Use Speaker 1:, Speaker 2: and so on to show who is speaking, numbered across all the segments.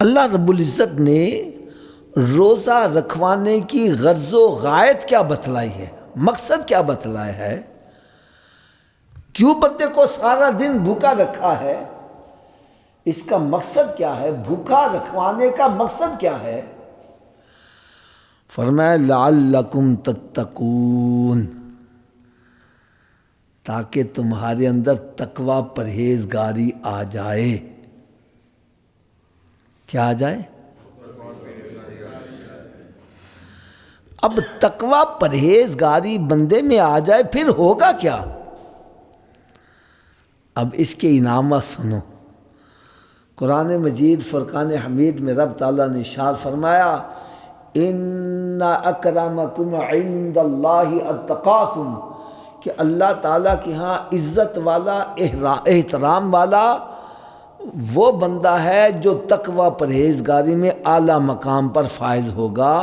Speaker 1: اللہ رب العزت نے روزہ رکھوانے کی غرض و غایت کیا بتلائی ہے، مقصد کیا بتلایا ہے، کیوں بندے کو سارا دن بھوکا رکھا ہے، اس کا مقصد کیا ہے، بھوکا رکھوانے کا مقصد کیا ہے؟ فرمایا لعلکم تتقون، تاکہ تمہارے اندر تقوی پرہیزگاری آ جائے۔ کیا آ جائے؟ اب تقوی پرہیزگاری بندے میں آ جائے پھر ہوگا کیا؟ اب اس کے انعامات سنو۔ قرآن مجید فرقان حمید میں رب تعالیٰ نے ارشاد فرمایا ان اکرمکم عند اللہ اتقاکم، کہ اللہ تعالیٰ کے ہاں عزت والا احترام والا وہ بندہ ہے جو تقوی پرہیزگاری میں اعلیٰ مقام پر فائز ہوگا۔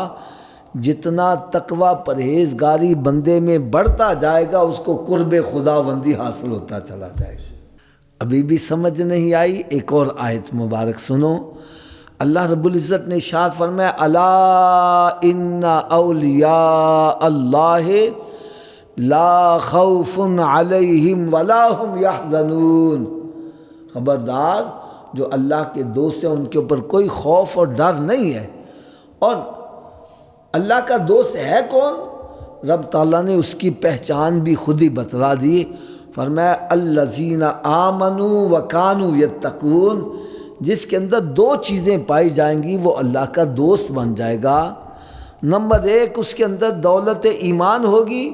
Speaker 1: جتنا تقوی پرہیزگاری بندے میں بڑھتا جائے گا اس کو قرب خداوندی حاصل ہوتا چلا جائے گا۔ ابھی بھی سمجھ نہیں آئی؟ ایک اور آیت مبارک سنو۔ اللہ رب العزت نے ارشاد فرمایا الا ان اولیاء اللہ لا خوف علیہم ولا هم یحزنون، خبردار جو اللہ کے دوست ہیں ان کے اوپر کوئی خوف اور ڈر نہیں ہے۔ اور اللہ کا دوست ہے کون؟ رب تعالیٰ نے اس کی پہچان بھی خود ہی بتلا دی، فرمایا الذین آمنوا وکانوا یتقون، جس کے اندر دو چیزیں پائی جائیں گی وہ اللہ کا دوست بن جائے گا۔ نمبر ایک، اس کے اندر دولت ایمان ہوگی،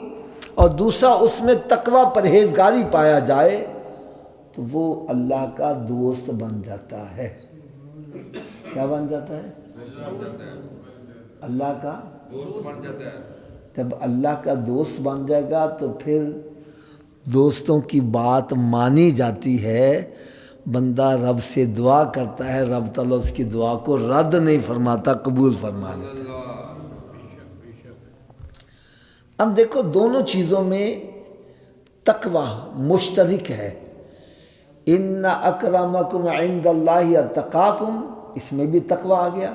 Speaker 1: اور دوسرا اس میں تقوی پرہیزگاری پایا جائے تو وہ اللہ کا دوست بن جاتا ہے۔ کیا بن جاتا ہے؟ اللہ کا دوست بن جاتا ہے۔ جب اللہ کا دوست بن جائے گا تو پھر دوستوں کی بات مانی جاتی ہے، بندہ رب سے دعا کرتا ہے، رب تعالیٰ اس کی دعا کو رد نہیں فرماتا، قبول فرما لیتا ہے۔ اب دیکھو دونوں چیزوں میں تقوی مشترک ہے۔ ان اکرمکم عند اللہ اتقاکم، اس میں بھی تقوی آ گیا۔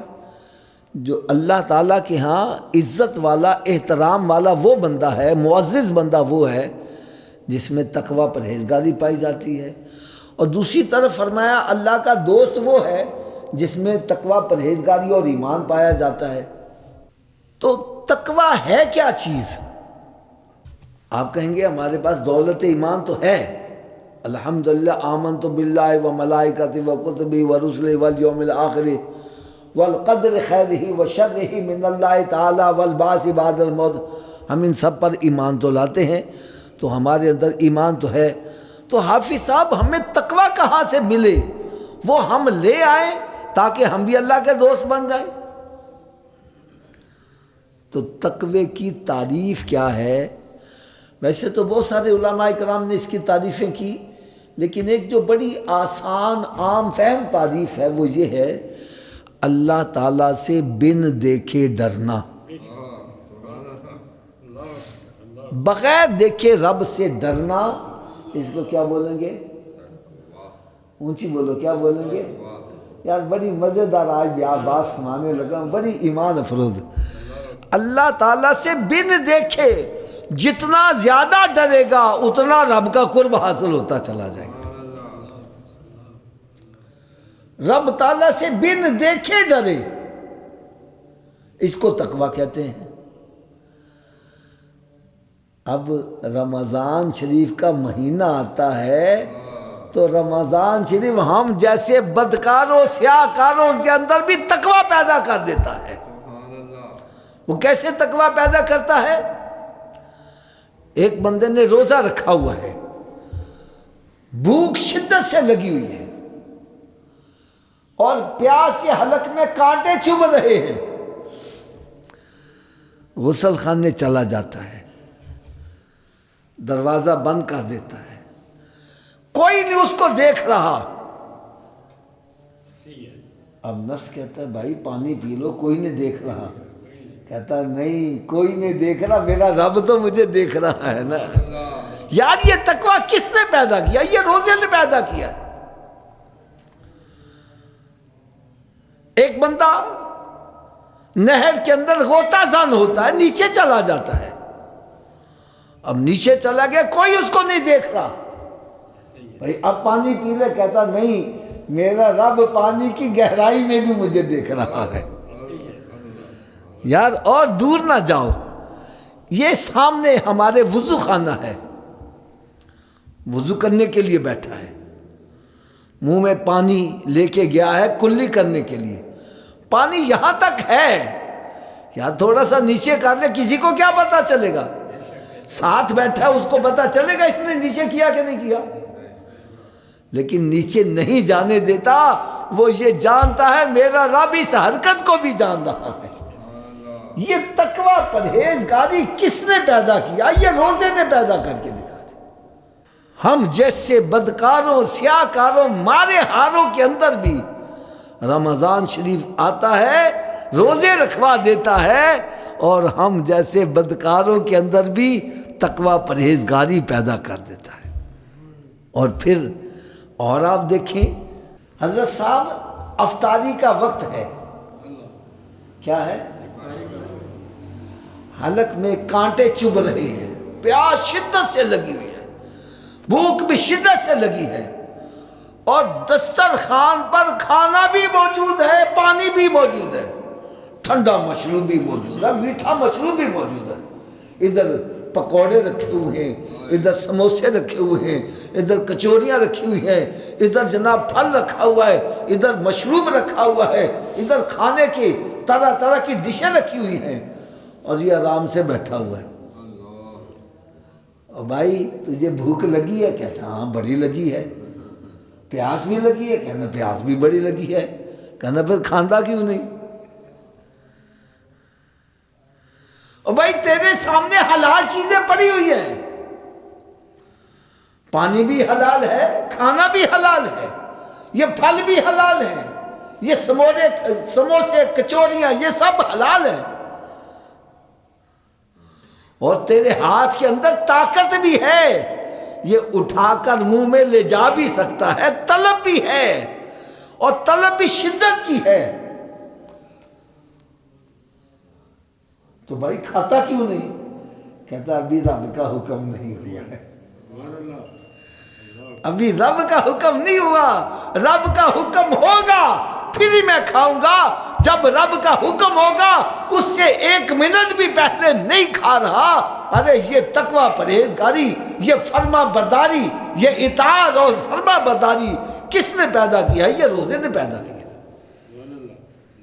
Speaker 1: جو اللہ تعالیٰ کے ہاں عزت والا احترام والا وہ بندہ ہے، معزز بندہ وہ ہے جس میں تقوی پرہیزگاری پائی جاتی ہے، اور دوسری طرف فرمایا اللہ کا دوست وہ ہے جس میں تقوی پرہیزگاری اور ایمان پایا جاتا ہے۔ تو تقوی ہے کیا چیز؟ آپ کہیں گے ہمارے پاس دولت ایمان تو ہے، الحمدللہ آمنت باللہ و ملائکتہ و کتبہ و رسلہ والیوم الآخر والقدر خیرہ و شرہ من اللہ تعالی والبعث بعد الموت، ہم ان سب پر ایمان تو لاتے ہیں، تو ہمارے اندر ایمان تو ہے۔ تو حافظ صاحب ہمیں تقوی کہاں سے ملے؟ وہ ہم لے آئیں تاکہ ہم بھی اللہ کے دوست بن جائیں۔ تو تقوی کی تعریف کیا ہے؟ ویسے تو بہت سارے علماء کرام نے اس کی تعریفیں کی، لیکن ایک جو بڑی آسان عام فہم تعریف ہے وہ یہ ہے اللہ تعالیٰ سے بن دیکھے ڈرنا، بغیر دیکھے رب سے ڈرنا، اس کو کیا بولیں گے؟ اونچی بولو، کیا بولیں گے؟ یار بڑی مزیدار آج بھی آپ بات سنانے لگا، بڑی ایمان افروز۔ اللہ تعالیٰ سے بن دیکھے جتنا زیادہ ڈرے گا اتنا رب کا قرب حاصل ہوتا چلا جائے گا۔ رب تعالیٰ سے بن دیکھے ڈرے، اس کو تقوی کہتے ہیں۔ اب رمضان شریف کا مہینہ آتا ہے تو رمضان شریف ہم جیسے بدکاروں سیاہ کاروں کے اندر بھی تقوی پیدا کر دیتا ہے۔ وہ کیسے تقوی پیدا کرتا ہے؟ ایک بندے نے روزہ رکھا ہوا ہے، بھوک شدت سے لگی ہوئی ہے اور پیاس سے حلق میں کانٹے چبھ رہے ہیں، غسل خانے چلا جاتا ہے، دروازہ بند کر دیتا ہے، کوئی نہیں اس کو دیکھ رہا۔ اب نفس کہتا ہے بھائی پانی پی لو، کوئی نہیں دیکھ رہا۔ کہتا نہیں کوئی نہیں دیکھ رہا، میرا رب تو مجھے دیکھ رہا ہے نا۔ یار یہ تقوی کس نے پیدا کیا؟ یہ روزے نے پیدا کیا۔ ایک بندہ نہر کے اندر غوطہ زن ہوتا ہے، نیچے چلا جاتا ہے، اب نیچے چلا گیا، کوئی اس کو نہیں دیکھ رہا، بھائی اب پانی پی لے، کہتا نہیں، میرا رب پانی کی گہرائی میں بھی مجھے دیکھ رہا ہے، یار اور دور نہ جاؤ، یہ سامنے ہمارے وضو خانہ ہے، وضو کرنے کے لیے بیٹھا ہے، منہ میں پانی لے کے گیا ہے کلی کرنے کے لیے، پانی یہاں تک ہے، یا تھوڑا سا نیچے کر لے، کسی کو کیا پتا چلے گا؟ ساتھ بیٹھا ہے اس کو پتا چلے گا اس نے نیچے کیا کہ نہیں کیا؟ لیکن نیچے نہیں جانے دیتا، وہ یہ جانتا ہے میرا رب اس حرکت کو بھی جان رہا ہے۔ یہ تقوی پرہیزگاری کس نے پیدا کیا؟ یہ روزے نے پیدا کر کے دکھا دیا۔ ہم جیسے بدکاروں، سیاہ کاروں، مارے ہاروں کے اندر بھی رمضان شریف آتا ہے، روزے رکھوا دیتا ہے، اور ہم جیسے بدکاروں کے اندر بھی تقوی پرہیزگاری پیدا کر دیتا ہے۔ اور پھر اور آپ دیکھیں حضرت صاحب، افطاری کا وقت ہے، کیا ہے؟ حلق میں کانٹے چبھ رہے ہیں، پیاس شدت سے لگی ہوئی ہے، بھوک بھی شدت سے لگی ہے، اور دسترخوان پر کھانا بھی موجود ہے، پانی بھی موجود ہے، ٹھنڈا مشروب بھی موجود ہے، میٹھا مشروب بھی موجود ہے، ادھر پکوڑے رکھے ہوئے ہیں، ادھر سموسے رکھے ہوئے ہیں، ادھر کچوریاں رکھی ہوئی ہیں، ادھر جناب پھل رکھا ہوا ہے، ادھر مشروب رکھا ہوا ہے، ادھر کھانے کی طرح طرح کی ڈشیں رکھی ہوئی ہیں، اور یہ آرام سے بیٹھا ہوا ہے۔ اور بھائی تجھے بھوک لگی ہے؟ کہتا ہاں بڑی لگی ہے۔ پیاس بھی لگی ہے؟ کہنا پیاس بھی بڑی لگی ہے۔ کہنا پھر کھاندہ کیوں نہیں؟ اور بھائی تیرے سامنے حلال چیزیں پڑی ہوئی ہیں، پانی بھی حلال ہے، کھانا بھی حلال ہے، یہ پھل بھی حلال ہیں، یہ سموسے کچوریاں یہ سب حلال ہیں، اور تیرے ہاتھ کے اندر طاقت بھی ہے، یہ اٹھا کر منہ میں لے جا بھی سکتا ہے، طلب بھی ہے، اور طلب بھی شدت کی ہے، تو بھائی کھاتا کیوں نہیں؟ کہتا ابھی رب کا حکم نہیں ہوا ہے، ابھی رب کا حکم نہیں ہوا، رب کا حکم ہوگا پھر ہی میں کھاؤں گا، جب رب کا حکم ہوگا اس سے 1 منٹ بھی پہلے نہیں کھا رہا۔ ارے یہ تقوی پرہیزگاری، یہ فرما برداری، یہ اطاعت اور فرما برداری کس نے پیدا کیا ہے؟ یہ روزے نے پیدا کیا۔